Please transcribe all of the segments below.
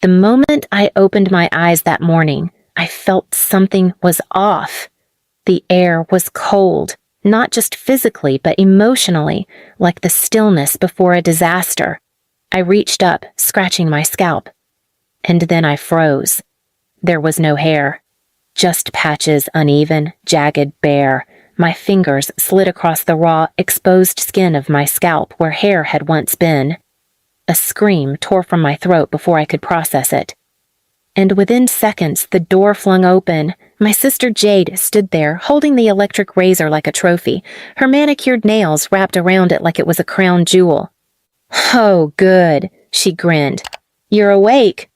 The moment I opened my eyes that morning, I felt something was off. The air was cold, not just physically, but emotionally, like the stillness before a disaster. I reached up, scratching my scalp. And then I froze. There was no hair. Just patches, uneven, jagged, bare. My fingers slid across the raw, exposed skin of my scalp where hair had once been. A scream tore from my throat before I could process it. And within seconds, the door flung open. My sister Jade stood there, holding the electric razor like a trophy, her manicured nails wrapped around it like it was a crown jewel. "Oh, good," she grinned. "You're awake.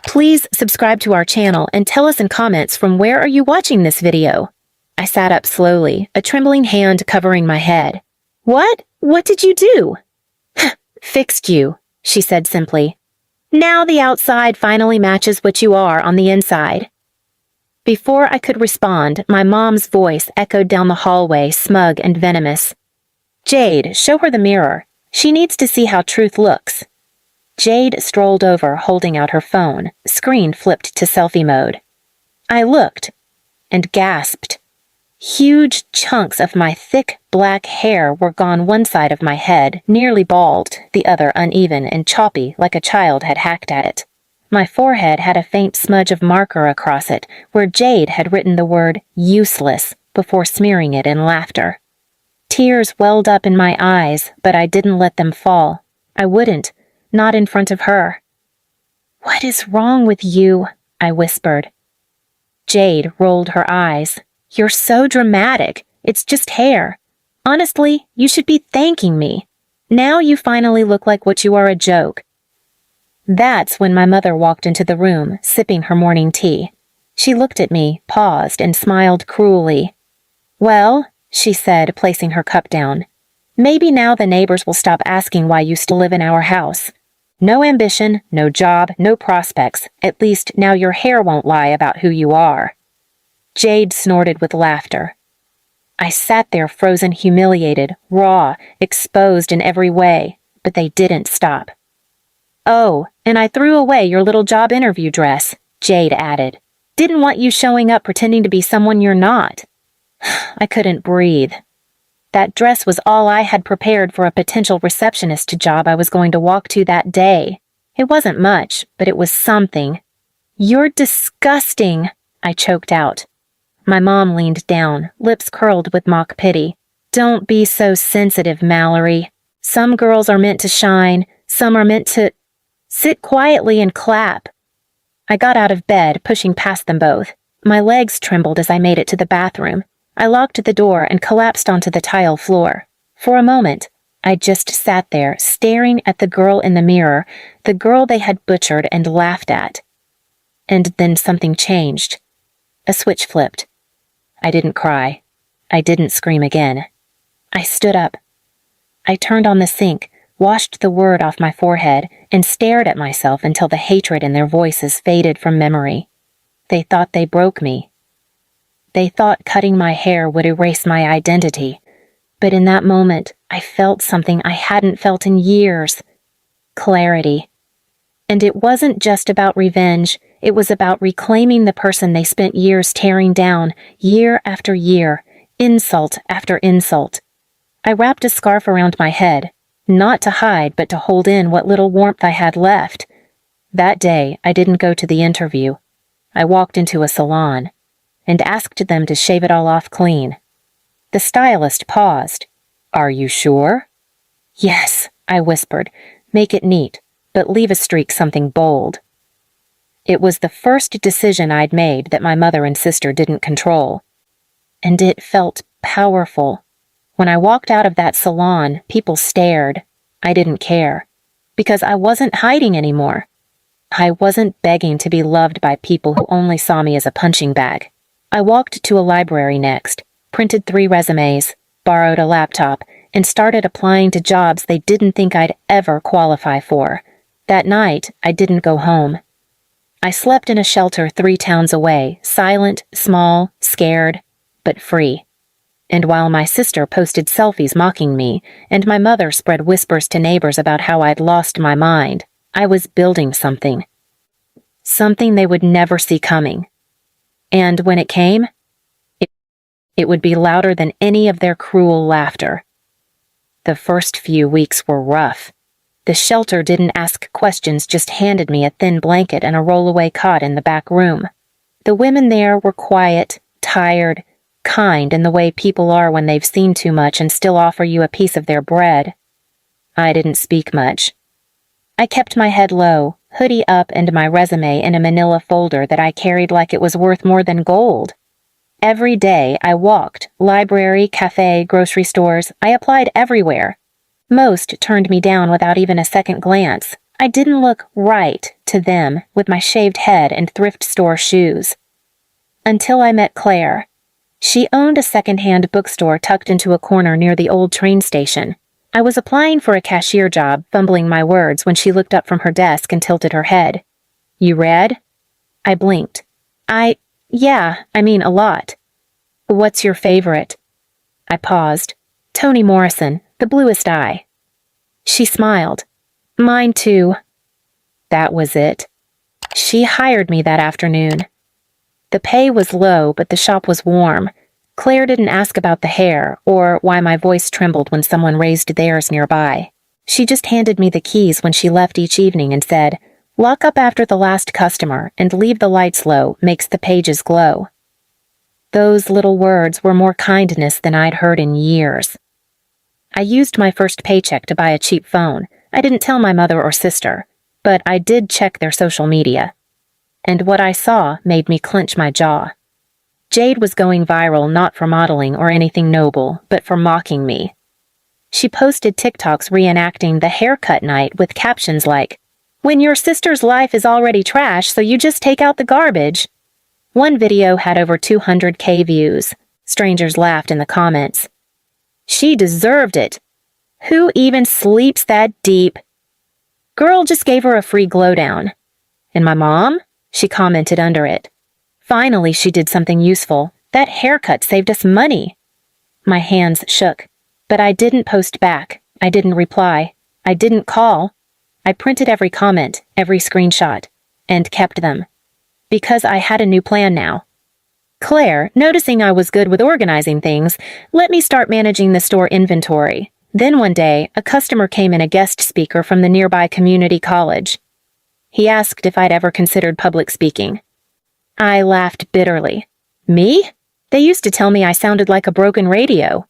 Please subscribe to our channel and tell us in comments from where are you watching this video." I sat up slowly, a trembling hand covering my head. "What? What did you do?" "Fixed you," she said simply. "Now the outside finally matches what you are on the inside." Before I could respond, my mom's voice echoed down the hallway, smug and venomous. "Jade, show her the mirror. She needs to see how truth looks." Jade strolled over, holding out her phone, screen flipped to selfie mode. I looked and gasped. Huge chunks of my thick, black hair were gone one side of my head, nearly bald, the other uneven and choppy like a child had hacked at it. My forehead had a faint smudge of marker across it, where Jade had written the word useless before smearing it in laughter. Tears welled up in my eyes, but I didn't let them fall. I wouldn't, not in front of her. "What is wrong with you?" I whispered. Jade rolled her eyes. "You're so dramatic. It's just hair. Honestly, you should be thanking me. Now you finally look like what you are, a joke." That's when my mother walked into the room, sipping her morning tea. She looked at me, paused, and smiled cruelly. "Well," she said, placing her cup down, "maybe now the neighbors will stop asking why you still live in our house. No ambition, no job, no prospects. At least now your hair won't lie about who you are." Jade snorted with laughter. I sat there frozen, humiliated, raw, exposed in every way, but they didn't stop. "Oh, and I threw away your little job interview dress," Jade added. "Didn't want you showing up pretending to be someone you're not." I couldn't breathe. That dress was all I had prepared for a potential receptionist job I was going to walk to that day. It wasn't much, but it was something. "You're disgusting," I choked out. My mom leaned down, lips curled with mock pity. "Don't be so sensitive, Mallory. Some girls are meant to shine, some are meant to sit quietly and clap." I got out of bed, pushing past them both. My legs trembled as I made it to the bathroom. I locked the door and collapsed onto the tile floor. For a moment, I just sat there, staring at the girl in the mirror, the girl they had butchered and laughed at. And then something changed. A switch flipped. I didn't cry. I didn't scream again. I stood up. I turned on the sink, washed the word off my forehead, and stared at myself until the hatred in their voices faded from memory. They thought they broke me. They thought cutting my hair would erase my identity. But in that moment, I felt something I hadn't felt in years. Clarity. And it wasn't just about revenge. It was about reclaiming the person they spent years tearing down, year after year, insult after insult. I wrapped a scarf around my head, not to hide but to hold in what little warmth I had left. That day, I didn't go to the interview. I walked into a salon and asked them to shave it all off clean. The stylist paused. "Are you sure?" "Yes," I whispered. "Make it neat, but leave a streak something bold." It was the first decision I'd made that my mother and sister didn't control. And it felt powerful. When I walked out of that salon, people stared. I didn't care. Because I wasn't hiding anymore. I wasn't begging to be loved by people who only saw me as a punching bag. I walked to a library next, printed 3 resumes, borrowed a laptop, and started applying to jobs they didn't think I'd ever qualify for. That night, I didn't go home. I slept in a shelter 3 towns away, silent, small, scared, but free. And while my sister posted selfies mocking me, and my mother spread whispers to neighbors about how I'd lost my mind, I was building something. something they would never see coming. And when it came, it would be louder than any of their cruel laughter. The first few weeks were rough. The shelter didn't ask questions, just handed me a thin blanket and a rollaway cot in the back room. The women there were quiet, tired, kind in the way people are when they've seen too much and still offer you a piece of their bread. I didn't speak much. I kept my head low, hoodie up, and my resume in a manila folder that I carried like it was worth more than gold. Every day I walked, library, cafe, grocery stores. I applied everywhere. Most turned me down without even a second glance. I didn't look right to them with my shaved head and thrift store shoes. Until I met Claire. She owned a second-hand bookstore tucked into a corner near the old train station. I was applying for a cashier job, fumbling my words when she looked up from her desk and tilted her head. "You read?" I blinked. Yeah, a lot. "What's your favorite?" I paused. "Toni Morrison, The Bluest Eye." She smiled. "Mine too." That was it. She hired me that afternoon. The pay was low, but the shop was warm. Claire didn't ask about the hair, or why my voice trembled when someone raised theirs nearby. She just handed me the keys when she left each evening and said, "Lock up after the last customer and leave the lights low, makes the pages glow." Those little words were more kindness than I'd heard in years. I used my first paycheck to buy a cheap phone. I didn't tell my mother or sister, but I did check their social media. And what I saw made me clench my jaw. Jade was going viral not for modeling or anything noble, but for mocking me. She posted TikToks reenacting the haircut night with captions like, "When your sister's life is already trash, so you just take out the garbage." One video had over 200K views. Strangers laughed in the comments. "She deserved it. Who even sleeps that deep? Girl just gave her a free glow down." "And my mom?" She commented under it. "Finally she did something useful. That haircut saved us money." My hands shook, but I didn't post back. I didn't reply. I didn't call. I printed every comment, every screenshot, and kept them. Because I had a new plan now. Claire, noticing I was good with organizing things, let me start managing the store inventory. Then one day, a customer came in, a guest speaker from the nearby community college. He asked if I'd ever considered public speaking. I laughed bitterly. "Me? They used to tell me I sounded like a broken radio."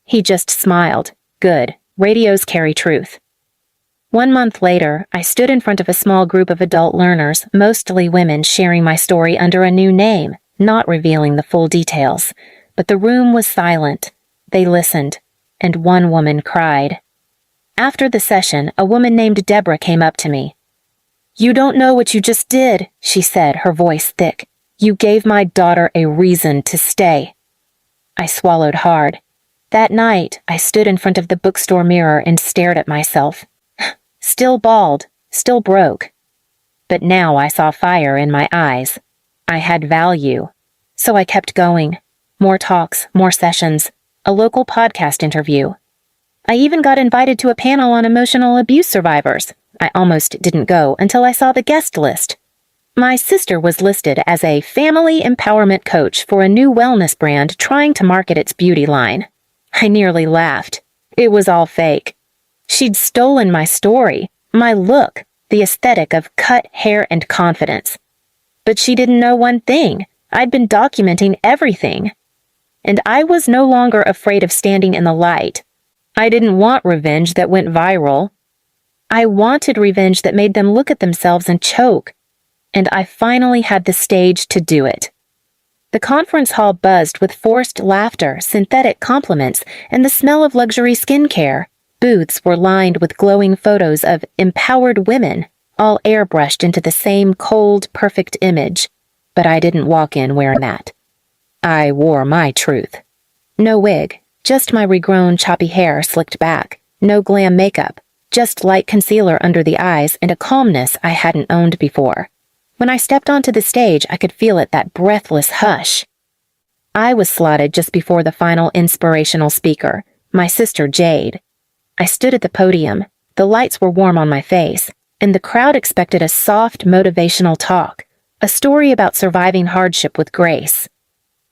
He just smiled. "Good. Radios carry truth." 1 month later, I stood in front of a small group of adult learners, mostly women, sharing my story under a new name, not revealing the full details. But the room was silent. They listened, and one woman cried. After the session, a woman named Deborah came up to me. "You don't know what you just did," she said, her voice thick. "You gave my daughter a reason to stay." I swallowed hard. That night, I stood in front of the bookstore mirror and stared at myself. Still bald, still broke. But now I saw fire in my eyes. I had value. So I kept going. More talks, more sessions, a local podcast interview. I even got invited to a panel on emotional abuse survivors. I almost didn't go until I saw the guest list. My sister was listed as a family empowerment coach for a new wellness brand trying to market its beauty line. I nearly laughed. It was all fake. She'd stolen my story, my look, the aesthetic of cut hair and confidence. But she didn't know one thing. I'd been documenting everything. And I was no longer afraid of standing in the light. I didn't want revenge that went viral. I wanted revenge that made them look at themselves and choke. And I finally had the stage to do it. The conference hall buzzed with forced laughter, synthetic compliments, and the smell of luxury skincare. Booths were lined with glowing photos of empowered women, all airbrushed into the same cold, perfect image. But I didn't walk in wearing that. I wore my truth. No wig, just my regrown, choppy hair slicked back. No glam makeup, just light concealer under the eyes and a calmness I hadn't owned before. When I stepped onto the stage, I could feel it, that breathless hush. I was slotted just before the final inspirational speaker, my sister Jade. I stood at the podium. The lights were warm on my face. and the crowd expected a soft, motivational talk, a story about surviving hardship with grace.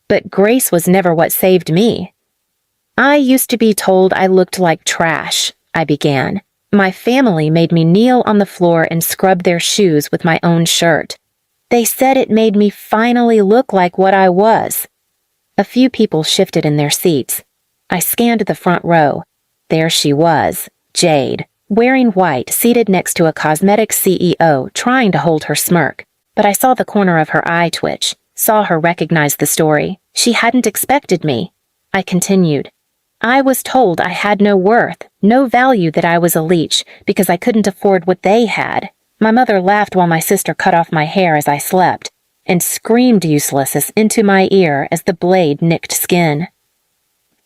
But grace was never what saved me. I used to be told I looked like trash, I began. My family made me kneel on the floor and scrub their shoes with my own shirt. They said it made me finally look like what I was. A few people shifted in their seats. I scanned the front row. There she was, Jade, wearing white, seated next to a cosmetics CEO, trying to hold her smirk. But I saw the corner of her eye twitch, saw her recognize the story. She hadn't expected me. I continued. I was told I had no worth, no value, that I was a leech because I couldn't afford what they had. My mother laughed while my sister cut off my hair as I slept, and screamed uselessness into my ear as the blade nicked skin.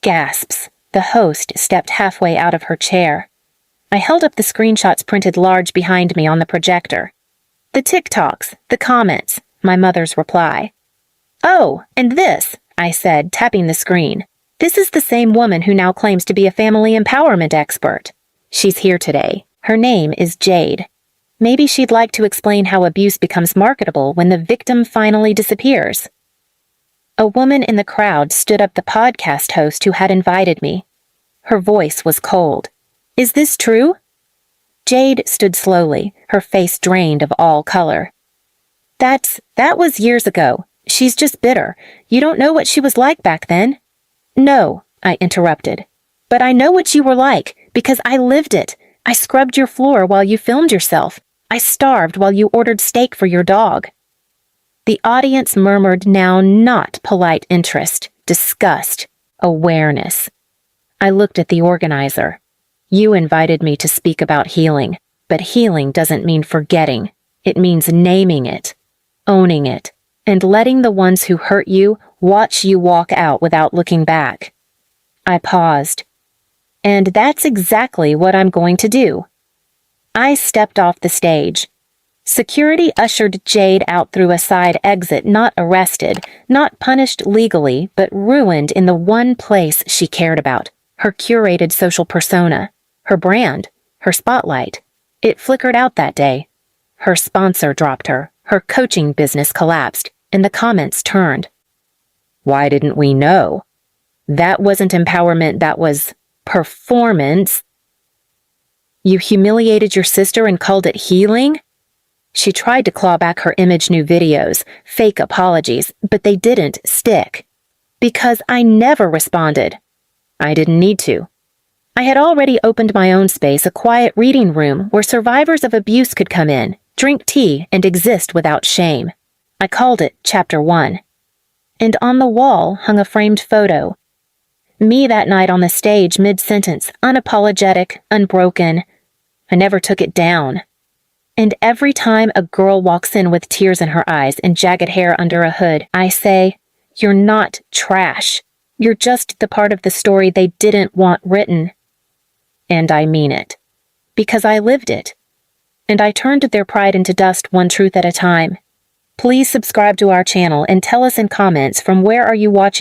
Gasps. The host stepped halfway out of her chair. I held up the screenshots printed large behind me on the projector. The TikToks, the comments, my mother's reply. Oh, and this, I said, tapping the screen. This is the same woman who now claims to be a family empowerment expert. She's here today. Her name is Jade. Maybe she'd like to explain how abuse becomes marketable when the victim finally disappears. A woman in the crowd stood up, the podcast host who had invited me. Her voice was cold. Is this true? Jade stood slowly, her face drained of all color. That was years ago. She's just bitter. You don't know what she was like back then. No, I interrupted. But I know what you were like, because I lived it. I scrubbed your floor while you filmed yourself. I starved while you ordered steak for your dog. The audience murmured now not polite interest, disgust, awareness. I looked at the organizer. You invited me to speak about healing, but healing doesn't mean forgetting. It means naming it, owning it, and letting the ones who hurt you watch you walk out without looking back. I paused. And that's exactly what I'm going to do. I stepped off the stage. Security ushered Jade out through a side exit, not arrested, not punished legally, but ruined in the one place she cared about, her curated social persona, her brand, her spotlight. It flickered out that day. Her sponsor dropped her, her coaching business collapsed, and the comments turned. Why didn't we know? That wasn't empowerment, that was performance. You humiliated your sister and called it healing? She tried to claw back her image, new videos, fake apologies, but they didn't stick. Because I never responded. I didn't need to. I had already opened my own space, a quiet reading room where survivors of abuse could come in, drink tea, and exist without shame. I called it Chapter 1. And on the wall hung a framed photo. Me that night on the stage, mid-sentence, unapologetic, unbroken. I never took it down. And every time a girl walks in with tears in her eyes and jagged hair under a hood, I say, you're not trash. You're just the part of the story they didn't want written. And I mean it. Because I lived it. And I turned their pride into dust, one truth at a time. Please subscribe to our channel and tell us in comments from where are you watching